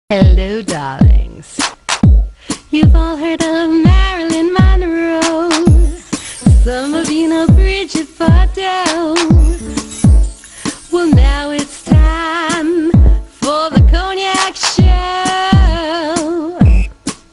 Hello, darlings. You've all heard of Marilyn Monroe. Some of you know Bridget Bardot. Well, now it's time for the Cognac Show.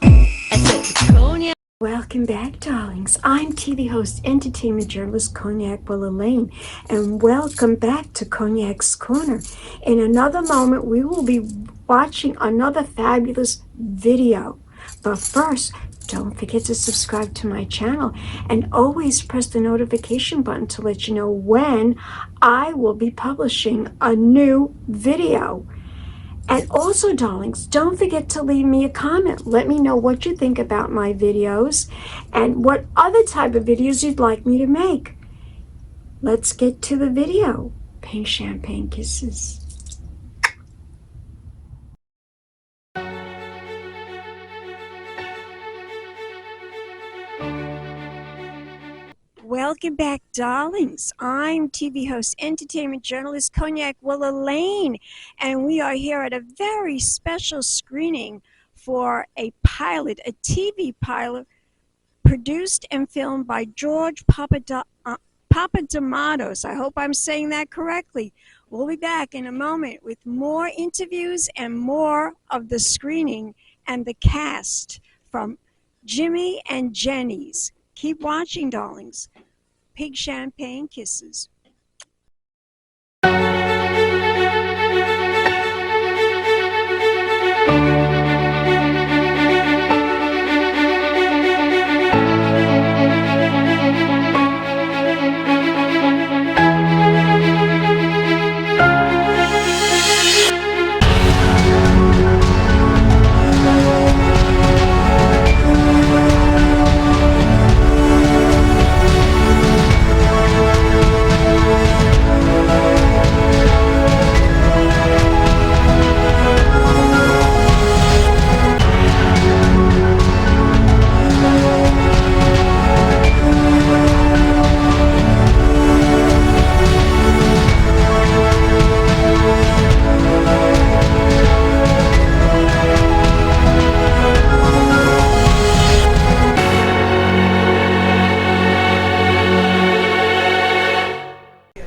I said Cognac. Welcome back, darlings. I'm TV host, entertainment journalist Cognac Wellerlane, and welcome back to Cognac's Corner. In another moment, we will be watching another fabulous video. But first, don't forget to subscribe to my channel and always press the notification button to let you know when I will be publishing a new video. And also, darlings, don't forget to leave me a comment. Let me know what you think about my videos and what other type of videos you'd like me to make. Let's get to the video. Pink champagne kisses. Welcome back, darlings. I'm TV host, entertainment journalist Cognac Wellerlane, and we are here at a very special screening for a pilot, a TV pilot, produced and filmed by George Papados. I hope I'm saying that correctly. We'll be back in a moment with more interviews and more of the screening and the cast from Jimmy and Jenny's. Keep watching, darlings. Pink champagne kisses.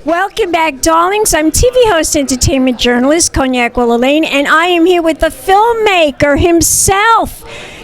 Welcome back, darlings. I'm TV host, entertainment journalist Cognac Wellerlane, and I am here with the filmmaker himself,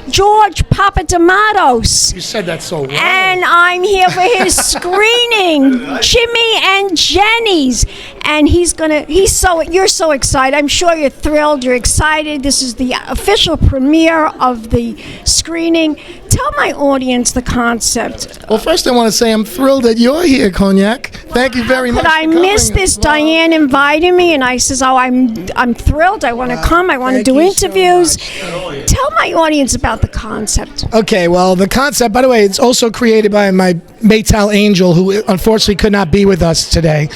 George Papaos. You said that so well. And I'm here for his screening, Jimmy and Jenny's. And you're so excited. I'm sure you're thrilled, you're excited. This is the official premiere of the screening. Tell my audience the concept. Well, first I want to say I'm thrilled that you're here, Cognac. Thank you very much. But I missed this. Diane invited me, and I says, "Oh, I'm thrilled. I want to come. I want to do interviews." So tell my audience about the concept. Okay, well, the concept, by the way, it's also created by my Maytal Angel, who unfortunately could not be with us today.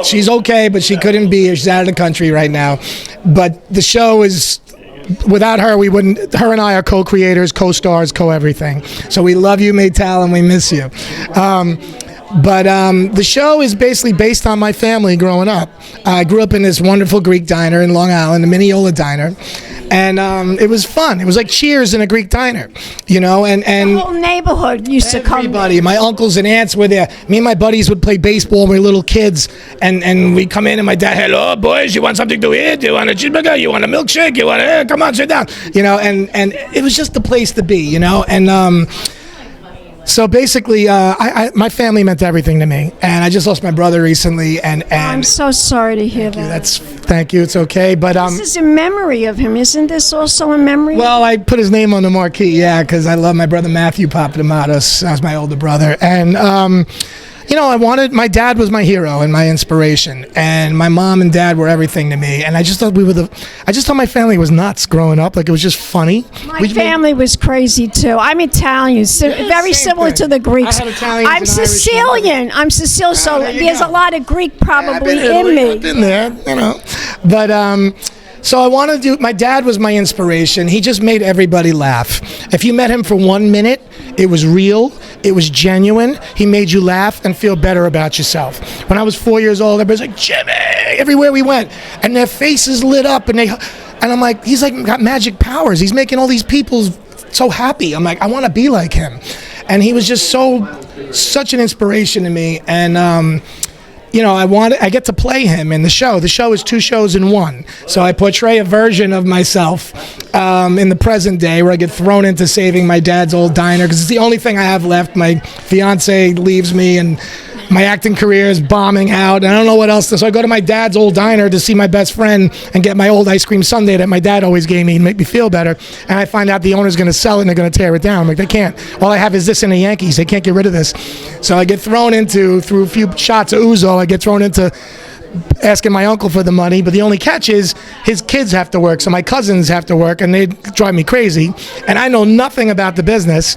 She's okay, but she couldn't be here. She's out of the country right now. But the show is, without her, we wouldn't. Her and I are co-creators, co-stars, co-everything. So we love you, Maytal, and we miss you. But the show is basically based on my family growing up. I grew up in this wonderful Greek diner in Long Island, the Mineola Diner. And it was fun. It was like Cheers in a Greek diner, you know. And the whole neighborhood used to come. Everybody, my uncles and aunts were there. Me and my buddies would play baseball when we were little kids. And we'd come in and my dad, "Hello, boys, you want something to eat? You want a cheeseburger? You want a milkshake? You want a, come on, sit down." You know, and it was just the place to be, you know. And so basically, my family meant everything to me, and I just lost my brother recently. And I'm so sorry to hear that. Thank you. It's okay, but this is in memory of him, isn't this also in memory? Well, I put his name on the marquee, yeah, because I love my brother Matthew Papadimatos. That was my older brother, and you know, my dad was my hero and my inspiration, and my mom and dad were everything to me, and I just thought my family was nuts growing up. Like, it was just funny. My family was crazy too. I'm Italian, very similar to the Greeks. I'm Sicilian. I'm Sicilian, so there's a lot of Greek probably in me. I've been there, you know, but so I want to do, my dad was my inspiration. He just made everybody laugh. If you met him for 1 minute, it was real, it was genuine. He made you laugh and feel better about yourself. When I was 4 years old, everybody's like, "Jimmy," everywhere we went. And their faces lit up, and And I'm like, he's like got magic powers. He's making all these people so happy. I'm like, I want to be like him. And he was just such an inspiration to me. And, you know, I get to play him in the show. The show is 2 shows in 1. So I portray a version of myself in the present day where I get thrown into saving my dad's old diner because it's the only thing I have left. My fiance leaves me and my acting career is bombing out, and I don't know what else. So I go to my dad's old diner to see my best friend and get my old ice cream sundae that my dad always gave me and make me feel better. And I find out the owner's going to sell it and they're going to tear it down. I'm like, they can't. All I have is this in the Yankees. They can't get rid of this. So I get thrown into, through a few shots of ouzo, I get thrown into asking my uncle for the money, but the only catch is his kids have to work, so my cousins have to work, and they drive me crazy, and I know nothing about the business.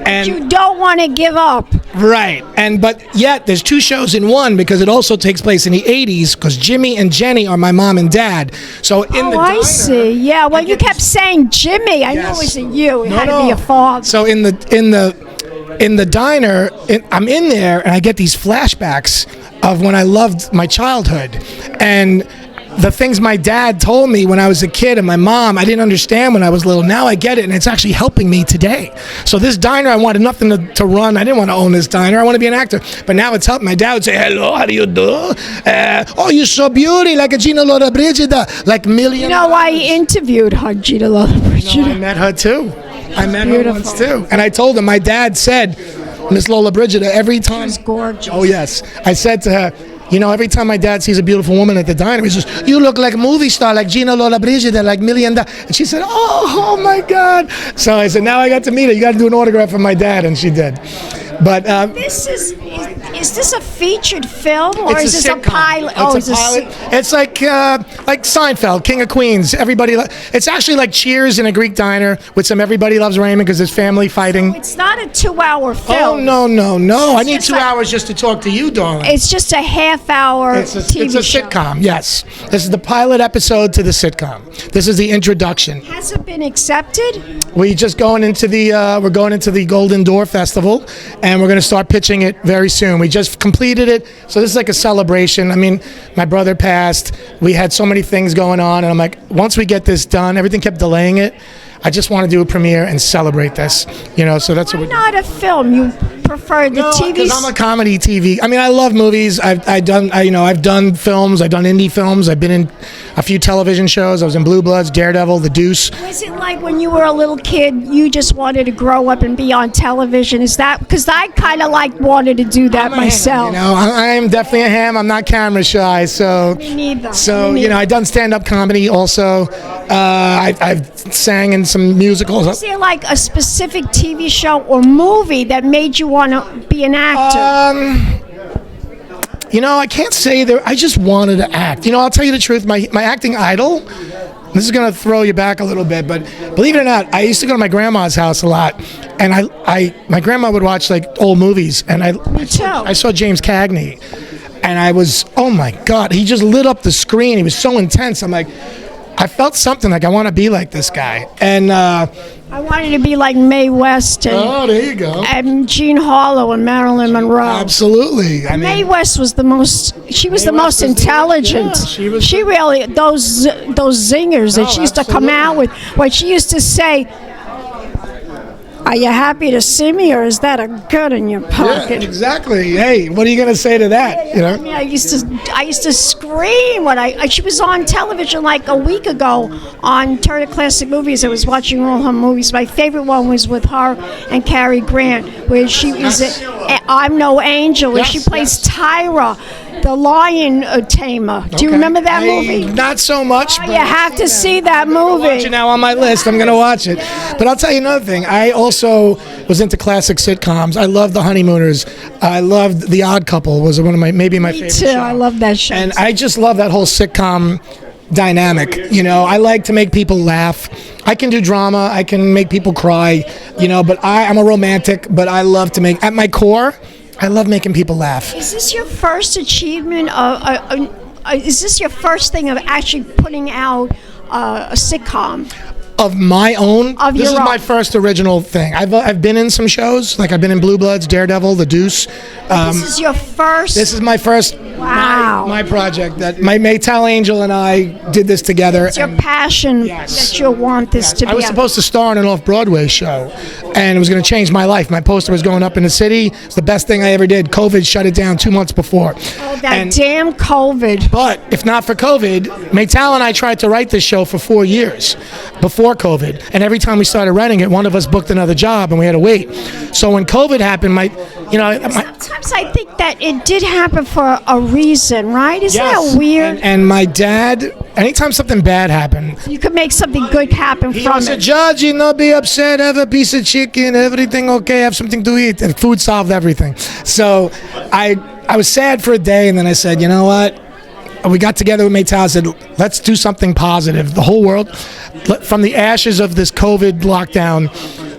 And You don't want to give up. right, but yet there's 2 shows in 1 because it also takes place in the 80s because Jimmy and Jenny are my mom and dad. So in the I diner, see. Yeah, well, I you get kept saying Jimmy. I knew it Yes. wasn't you. It No, had to no. be your father. So in the diner, I'm in there and I get these flashbacks of when I loved my childhood and the things my dad told me when I was a kid and my mom, I didn't understand when I was little. Now I get it, and it's actually helping me today. So this diner, I wanted nothing to run. I didn't want to own this diner. I want to be an actor. But now it's helping. My dad would say, hello, how do you do? Oh, you're so beauty, like a Gina Lollobrigida, like million. You know, I interviewed her, Gina Lollobrigida. I met her too. I met her beautiful. once too. And I told her, my dad said, Miss Lollobrigida, every time. She's gorgeous. Oh, yes. I said to her, you know, every time my dad sees a beautiful woman at the diner, he says, you look like a movie star, like Gina Lollobrigida, like $1 million. And she said, oh my God. So I said, now I got to meet her. You got to do an autograph for my dad. And she did. But This is this a featured film or is this a sitcom. pilot? It's a pilot. It's like Seinfeld, King of Queens. It's actually like Cheers in a Greek diner with some Everybody Loves Raymond because there's family fighting. It's not a 2-hour film. Oh, no. I need just 2 like- hours just to talk to you, darling. It's just a half-hour TV It's a show. sitcom, yes. This is the pilot episode to the sitcom. This is the introduction. Has it been accepted? We're going into the Golden Door Festival, and we're going to start pitching it very soon. We just completed it, so this is like a celebration. I mean, my brother passed. We had so many things going on, and I'm like, once we get this done, everything kept delaying it. I just want to do a premiere and celebrate this, you know. So that's Why what we're not a film? You prefer the TV? because I'm a comedy TV. I mean, I love movies. I've done films. I've done indie films. I've been in a few television shows. I was in Blue Bloods, Daredevil, The Deuce. Was it like when you were a little kid, you just wanted to grow up and be on television? Is that because I kind of wanted to do that myself? You know, I am definitely a ham. I'm not camera shy, so. Me neither. So Me you know, neither. I've done stand-up comedy also. I've sang in some musicals. Is there like a specific TV show or movie that made you want to be an actor? You know, I can't say that. I just wanted to act. You know, I'll tell you the truth. My acting idol. This is gonna throw you back a little bit, but believe it or not, I used to go to my grandma's house a lot, and my grandma would watch like old movies, and I saw James Cagney, and I was, oh my God, he just lit up the screen. He was so intense. I'm like, I felt something like I want to be like this guy, and I wanted to be like Mae West and, there you go. and Jean Harlow and Marilyn Monroe. Absolutely. I Mae mean, West was the most. She was the Mae most West was the- intelligent. yeah, she was She really those zingers that she used to come out with. What she used to say. Are you happy to see me, or is that a gun in your yeah, pocket? exactly. Hey, what are you gonna say to that? You I know. mean, I used to scream when she was on television like a week ago on Turner Classic Movies. I was watching all her movies. My favorite one was with her and Cary Grant, where she was I'm No Angel, where she Yes, plays yes. Tyra, the lion tamer. Do you remember that movie? Not so much. You have to see that movie. Watch it now on my list. I'm going to watch it. But I'll tell you another thing. I also was into classic sitcoms. I loved The Honeymooners. I loved The Odd Couple. Was one of my favorite too. shows. I love that show. And I just love that whole sitcom dynamic. You know, I like to make people laugh. I can do drama. I can make people cry. You know, but I'm a romantic. But I love to make, at my core, I love making people laugh. Is this your first achievement? Is this your first thing of actually putting out a sitcom? Of my own, Of this your is my own. first original thing. I've been in some shows, like I've been in Blue Bloods, Daredevil, The Deuce. This is your first. This is my first Wow. My project that my Maytal Angel and I did this together. It's your passion that you want this to be. I was supposed to star in an off-Broadway show, and it was going to change my life. My poster was going up in the city. It's the best thing I ever did. COVID shut it down 2 months before. Oh, that damn COVID. But if not for COVID, Maytal and I tried to write this show for 4 years before COVID, and every time we started writing it, one of us booked another job, and we had to wait. So when COVID happened, Sometimes I think that it did happen for a reason, right? Isn't yes. that weird? And my dad, anytime something bad happened, You could make something good happen he from was a it. judge, be upset, have a piece of chicken, everything okay, have something to eat, and food solved everything. So I was sad for a day, and then I said, you know what? We got together with Maytal and said, let's do something positive. The whole world, from the ashes of this COVID lockdown,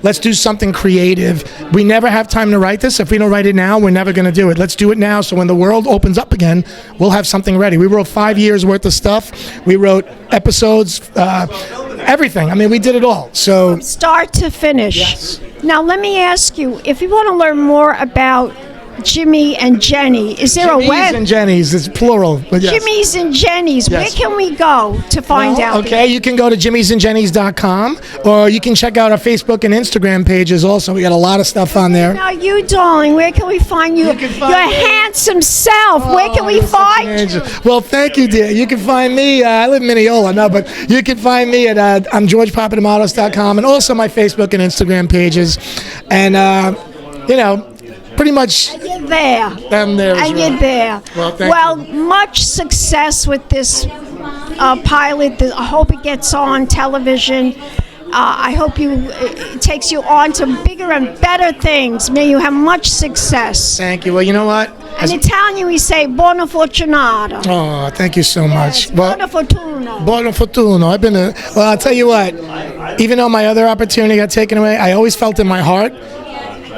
let's do something creative. We never have time to write this. If we don't write it now, we're never going to do it. Let's do it now, so when the world opens up again, we'll have something ready. We wrote 5 years worth of stuff. We wrote episodes, everything. I mean, we did it all. So Start to finish. Yes. Now, let me ask you, if you want to learn more about Jimmy and Jenny, is there a Jimmy's web? and Jenny's, it's plural. But yes. Jimmy's and Jenny's. Yes. Where can we go to find out? Okay, you can go to jimmysandjennies.com, or you can check out our Facebook and Instagram pages also. We got a lot of stuff on there. Now, you, darling, where can we find you? can find Your me. handsome self. Where can we You're such an find angel. Well, thank you, dear. You can find me, I live in Mineola, no, but you can find me at I'm GeorgePapaos.com, and also my Facebook and Instagram pages. And, pretty much You're there. I'm there as And well. you're there. Well, thank you. Much success with this pilot. I hope it gets on television. I hope it takes you on to bigger and better things. May you have much success. Thank you. Well, you know what? In Italian, we say buona fortunata. Oh, thank you so much. Well, Buona fortuna. Buono fortuno. Well, I'll tell you what. Even though my other opportunity got taken away, I always felt in my heart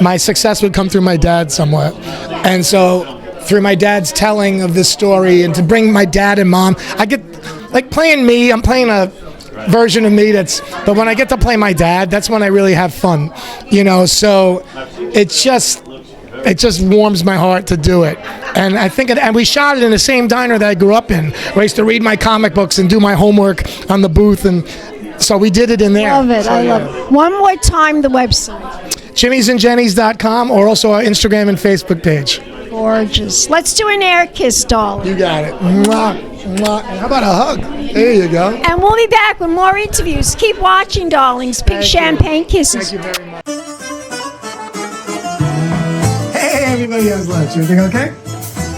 my success would come through my dad somewhat. And so through my dad's telling of this story, and to bring my dad and mom, I get, like, playing me, I'm playing a version of me but when I get to play my dad, that's when I really have fun, so it just warms my heart to do it. And I think, and we shot it in the same diner that I grew up in, where I used to read my comic books and do my homework on the booth, and so we did it in there. Love it. I love it. One more time, the website. jimmysandjennies.com, or also our Instagram and Facebook page. Gorgeous. Let's do an air kiss, darling. You got it. Mwah, mwah. And how about a hug? There you go. And we'll be back with more interviews. Keep watching, darlings. Big champagne kisses. Thank you very much. Hey, everybody has lunch. Everything okay?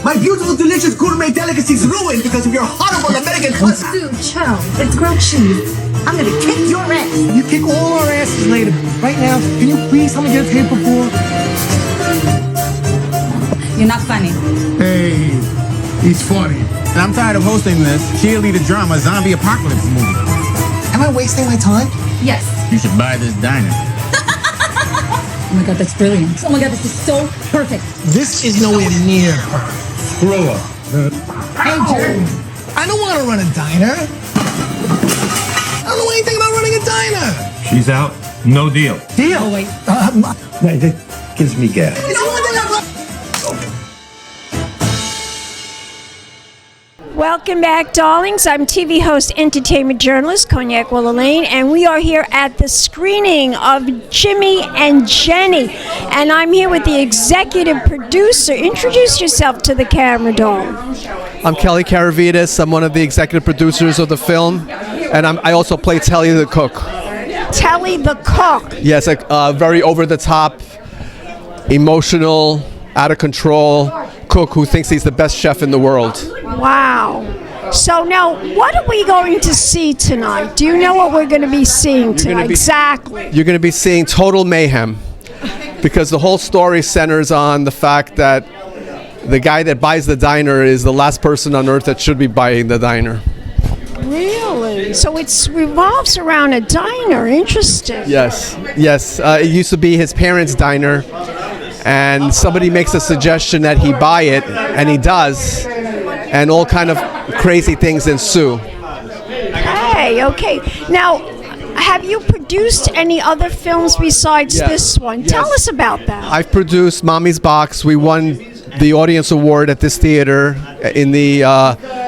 My beautiful, delicious gourmet delicacies ruined because of your horrible American cousin. Dude, chill. It's grilled cheese. I'm gonna kick your ass. You kick all our asses later. Right now, can you please help me get a table for? You're not funny. Hey, he's funny. And I'm tired of hosting this cheerleader drama zombie apocalypse movie. Am I wasting my time? Yes. You should buy this diner. Oh my god, that's brilliant. Oh my god, this is so perfect. This is nowhere near her. Screw up. Hey, Jerry. I don't want to run a diner. I don't know anything about running a diner. She's out. No deal. Deal. Oh wait. That gives me gas. Welcome back, darlings. I'm TV host, entertainment journalist, Cognac Wellerlane, and we are here at the screening of Jimmy and Jenny. And I'm here with the executive producer. Introduce yourself to the camera, darling. I'm Kelly Karavites. I'm one of the executive producers of the film, and I also play Telly the cook. Telly the cook. Yes, a very over-the-top, emotional, out-of-control cook who thinks he's the best chef in the world. Wow. So now, what are we going to see tonight? Do you know what we're going to be seeing tonight? Exactly. You're going to be seeing total mayhem, because the whole story centers on the fact that the guy that buys the diner is the last person on earth that should be buying the diner. Really? So it revolves around a diner. Interesting. Yes. It used to be his parents' diner, and somebody makes a suggestion that he buy it, and he does, and all kind of crazy things ensue. Hey, okay. Now, have you produced any other films besides Yes. this one? Yes. Tell us about that. I've produced Mommy's Box. We won the audience award at this theater in the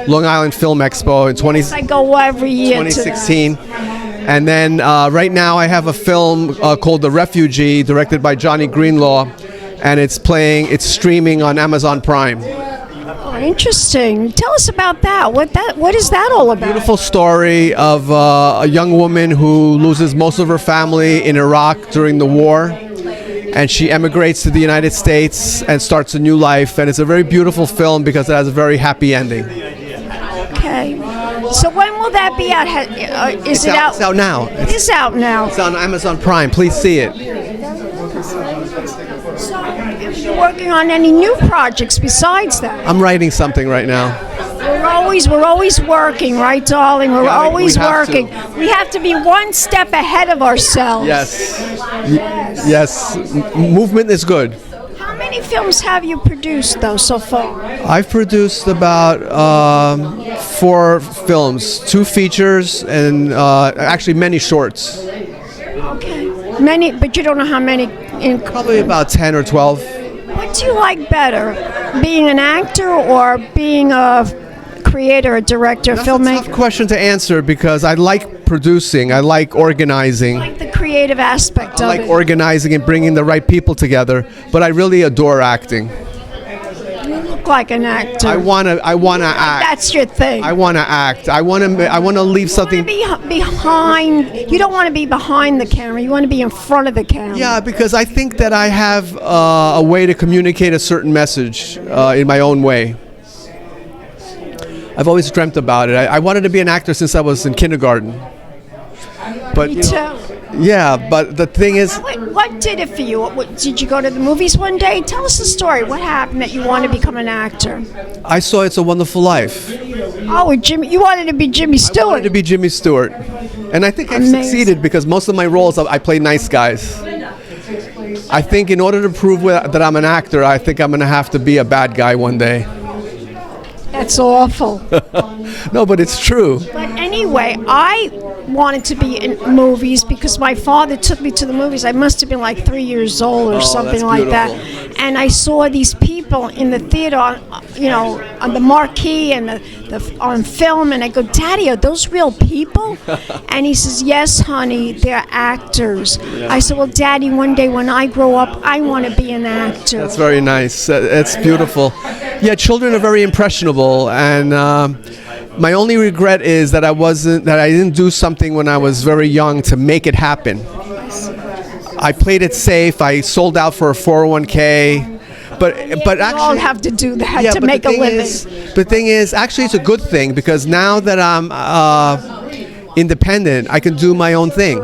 Long Island Film Expo in I go every year 2016. And then right now I have a film called The Refugee, directed by Johnny Greenlaw, and it's streaming on Amazon Prime. Oh, interesting. Tell us about that. What is that all about? Beautiful story of a young woman who loses most of her family in Iraq during the war, and she emigrates to the United States and starts a new life. And it's a very beautiful film because it has a very happy ending. Okay. So when will that be out? Is it out? It's out now. It's out now. It's on Amazon Prime. Please see it. So, are you working on any new projects besides that? I'm writing something right now. We're always working, right, darling? We're always working. We have to be one step ahead of ourselves. Yes. Yes. Movement is good. How many films have you produced, though, so far? I've produced about 4 films, 2 features, and actually many shorts. Okay. Many, but you don't know how many. Probably about 10 or 12. What do you like better, being an actor or being a creator, a director, a filmmaker? That's a tough question to answer because I like producing, I like organizing. I like the creative aspect I of like it. organizing and bringing the right people together, but I really adore acting. You look like an actor. I wanna act. That's your thing. I wanna act. I wanna leave something. You want to be behind. You don't want to be behind the camera. You want to be in front of the camera. Yeah, because I think that I have a way to communicate a certain message in my own way. I've always dreamt about it. I wanted to be an actor since I was in kindergarten. But Me too. yeah, but the thing is, What did it for you? Did you go to the movies one day? Tell us the story. What happened that you wanted to become an actor? I saw It's a Wonderful Life. Oh, with Jimmy. You wanted to be Jimmy Stewart. I wanted to be Jimmy Stewart. And I think I've succeeded because most of my roles I play nice guys. I think in order to prove that I'm an actor, I think I'm going to have to be a bad guy one day. That's awful. No, but it's true. But anyway, I wanted to be in movies because my father took me to the movies. I must have been like 3 years old or something like that. And I saw these people in the theater, on the marquee and on film. And I go, Daddy, are those real people? And he says, yes, honey, they're actors. Yeah. I said, well, Daddy, one day when I grow up, I want to be an actor. That's very nice. It's beautiful. Yeah, children are very impressionable, and my only regret is that I didn't do something when I was very young to make it happen. I played it safe. I sold out for a 401k, but actually, we all have to do that to make a living. The thing is, actually, it's a good thing because now that I'm independent, I can do my own thing.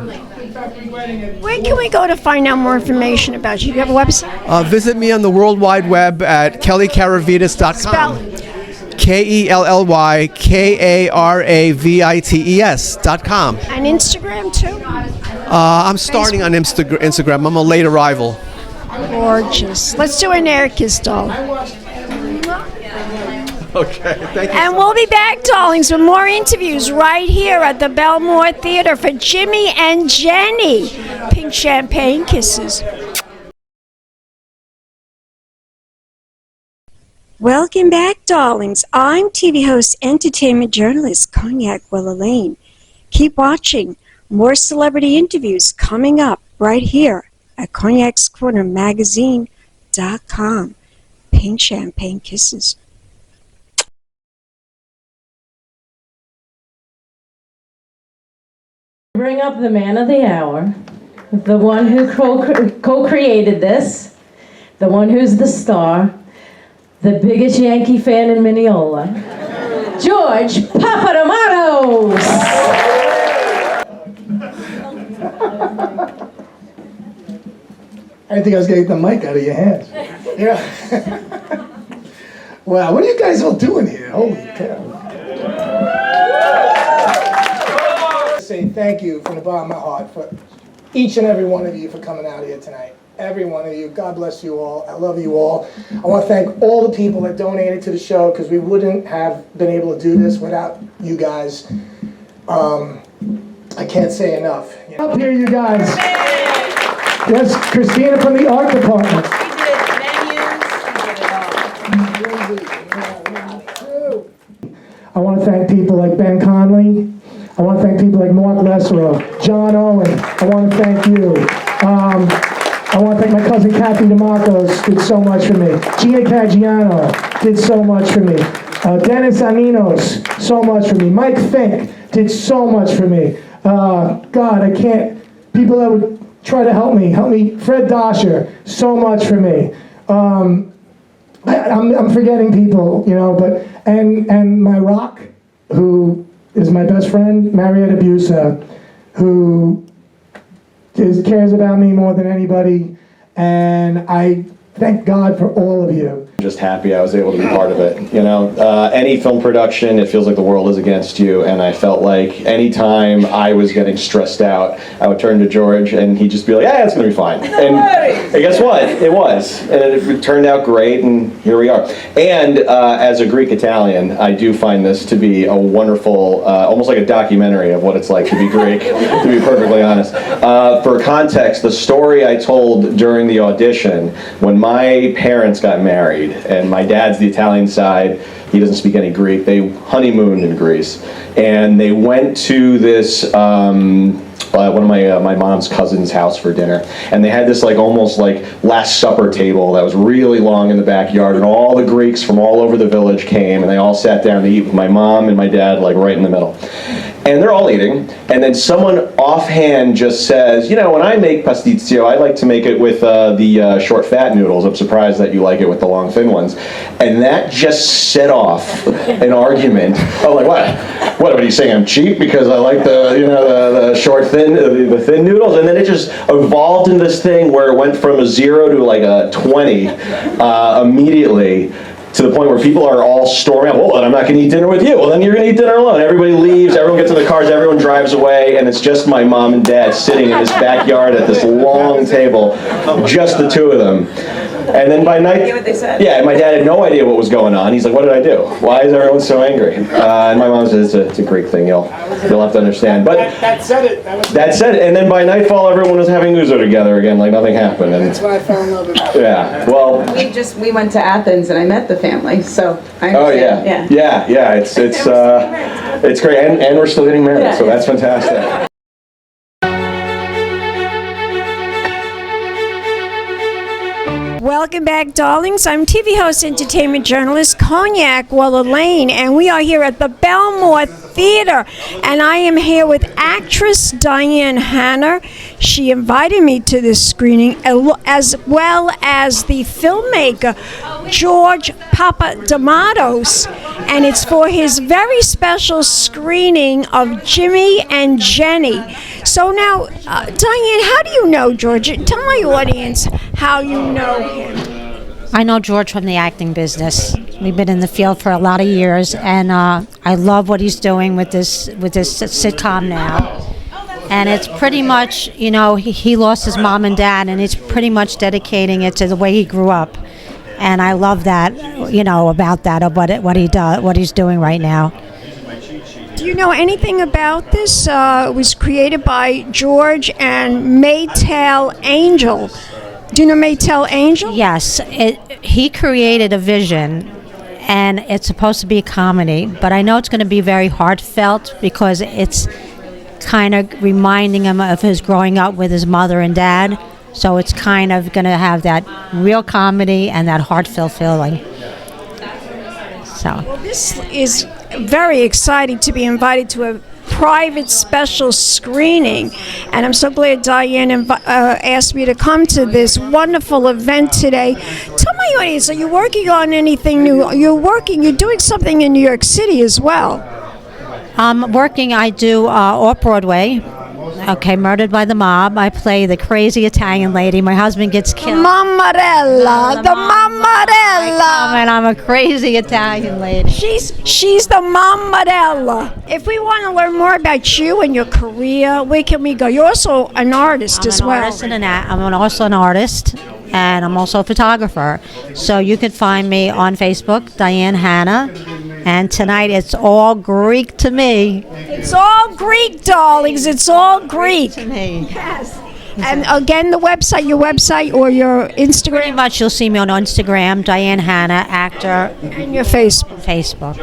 Where can we go to find out more information about you? Do you have a website? Visit me on the World Wide Web at kellykaravites.com. Spell it. KELLYKARAVITES.com. And Instagram too? I'm starting on Instagram. I'm a late arrival. Gorgeous. Let's do an air kiss, doll. Okay, thank you. And we'll be back, darlings, with more interviews right here at the BELMORE Theater for Jimmy and Jenny. Pink champagne kisses. Welcome back, darlings. I'm TV host, entertainment journalist, Cognac Wellerlane. Keep watching. More celebrity interviews coming up right here at cognacscornermagazine.com. Pink champagne kisses. Bring up the man of the hour, the one who co-created this, the one who's the star, the biggest Yankee fan in Mineola, George Papados. I think I was going to get the mic out of your hands. Yeah. Wow, what are you guys all doing here? Holy cow. Say thank you from the bottom of my heart for each and every one of you for coming out here tonight. Every one of you. God bless you all. I love you all. I want to thank all the people that donated to the show because we wouldn't have been able to do this without you guys. I can't say enough. Up here, you guys. Yes, Christina from the art department. She did menus, she did it all. I want to thank people like Ben Conley. I want to thank people like Mark Lesserow, John Owen. I want to thank you. I want to thank my cousin Kathy DeMarcos, did so much for me. Gina Caggiano did so much for me. Dennis Aninos, so much for me. Mike Fink did so much for me. God, I can't, people that would try to help me. Fred Dosher, so much for me. I'm forgetting people, you know, but, and my rock, who is my best friend, Marietta Busa, who cares about me more than anybody, and I thank God for all of you. Just happy I was able to be part of it. You know, any film production, it feels like the world is against you, and I felt like anytime I was getting stressed out, I would turn to George, and he'd just be like, yeah, it's going to be fine. And guess what? It was. And it turned out great, and here we are. And as a Greek-Italian, I do find this to be a wonderful, almost like a documentary of what it's like to be Greek, to be perfectly honest. For context, the story I told during the audition, when my parents got married, and my dad's the Italian side, he doesn't speak any Greek, they honeymooned in Greece, and they went to this one of my mom's cousin's house for dinner, and they had this like almost like Last Supper table that was really long in the backyard, and all the Greeks from all over the village came, and they all sat down to eat with my mom and my dad like right in the middle. And they're all eating, and then someone offhand just says, you know, when I make pasticcio, I like to make it with the short fat noodles. I'm surprised that you like it with the long thin ones. And that just set off an argument. Oh, like what? What are you saying? I'm cheap because I like the short thin, the thin noodles? And then it just evolved into this thing where it went from a 0 to like a 20 immediately. To the point where people are all storming out, well, then I'm not going to eat dinner with you. Well, then you're going to eat dinner alone. Everybody leaves, everyone gets in the cars, everyone drives away, and it's just my mom and dad sitting in this backyard at this long table, just the two of them. And then by night, what they said? Yeah, and my dad had no idea what was going on. He's like, what did I do? Why is everyone so angry? And my mom says, it's a Greek thing, you'll have to understand. But That said it. that said it, and then by nightfall, everyone was having ouzo together again, like nothing happened. And That's why I fell in love with it. yeah, well. We went to Athens and I met the family, so I understand. Yeah, it's great, and we're still getting married, so that's fantastic. Welcome back, darlings. I'm TV host, entertainment journalist, Cognac, Wellerlane, and we are here at the BELMORE Theater, and I am here with actress Diane Hannah. She invited me to this screening, as well as the filmmaker, George Papados, and it's for his very special screening of Jimmy and Jenny. So now, Diane, how do you know George? Tell my audience how you know him. I know George from the acting business. We've been in the field for a lot of years, and I love what he's doing with this sitcom now. And it's pretty much, you know, he lost his mom and dad, and he's pretty much dedicating it to the way he grew up. And I love that, you know, about that, of what he does, what he's doing right now. Do you know anything about this? It was created by George and Maytel Angel. Do you know Maytel Angel? Yes, he created a vision, and it's supposed to be a comedy, but I know it's going to be very heartfelt because it's kind of reminding him of his growing up with his mother and dad. So it's kind of going to have that real comedy and that heartfelt feeling. So. Well, this is very exciting to be invited to a private special screening, and I'm so glad Diane asked me to come to this wonderful event today. Tell my audience, are you working on anything new? You're doing something in New York City as well. I do off-Broadway. Okay, Murdered by the Mob. I play the crazy Italian lady. My husband gets killed. Mammarella, the Mammarella. And I'm a crazy Italian lady. She's the Mammarella. If we want to learn more about you and your career, where can we go? You're also an artist as well. I'm also an artist, and I'm also a photographer. So you can find me on Facebook, Diane Hannah. And tonight it's all Greek to me. It's all Greek, darlings. It's all Greek. To me. Yes. And again, your website or your Instagram? Pretty much you'll see me on Instagram, Diane Hannah, actor. And your Facebook. Facebook.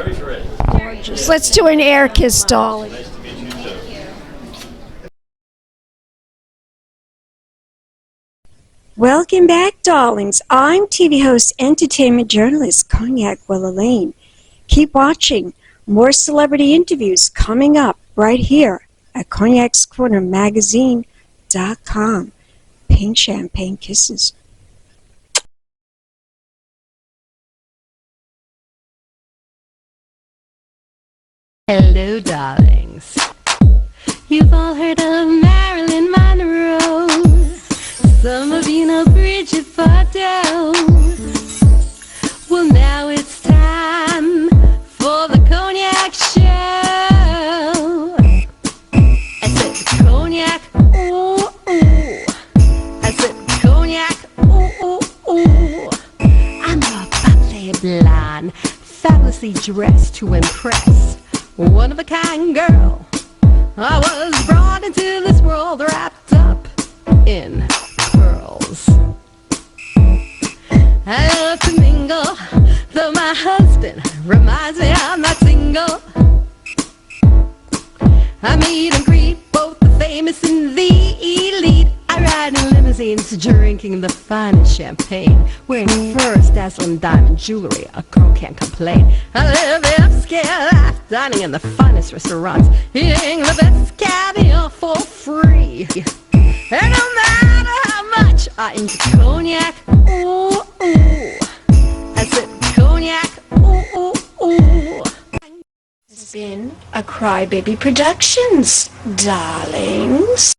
Let's do an air kiss, darling. Welcome back, darlings. I'm TV host, entertainment journalist, Cognac Wellerlane. Keep watching. More celebrity interviews coming up right here at cognacscornermagazine.com. Pink champagne kisses. Hello, darlings. You've all heard of Marilyn Monroe. Some of you know Bridget Bardot. Well, now it's time for the Cognac Show. I said Cognac, ooh, ooh. I said Cognac, ooh, ooh, ooh. I'm a bubbly blonde, fabulously dressed to impress. One of a kind girl. I was brought into this world wrapped up in pearls. I love to mingle, though my husband reminds me I'm not single. I meet and greet both the famous and the elite. I ride in limousines, drinking the finest champagne, wearing furs, dazzling diamond jewelry. A girl can't complain. I live the upscale life, dining in the finest restaurants, eating the best caviar for free. And no matter how much I enjoy cognac, ooh, ooh. I said cognac, ooh, ooh, ooh. It's been a Crybaby Productions, darlings.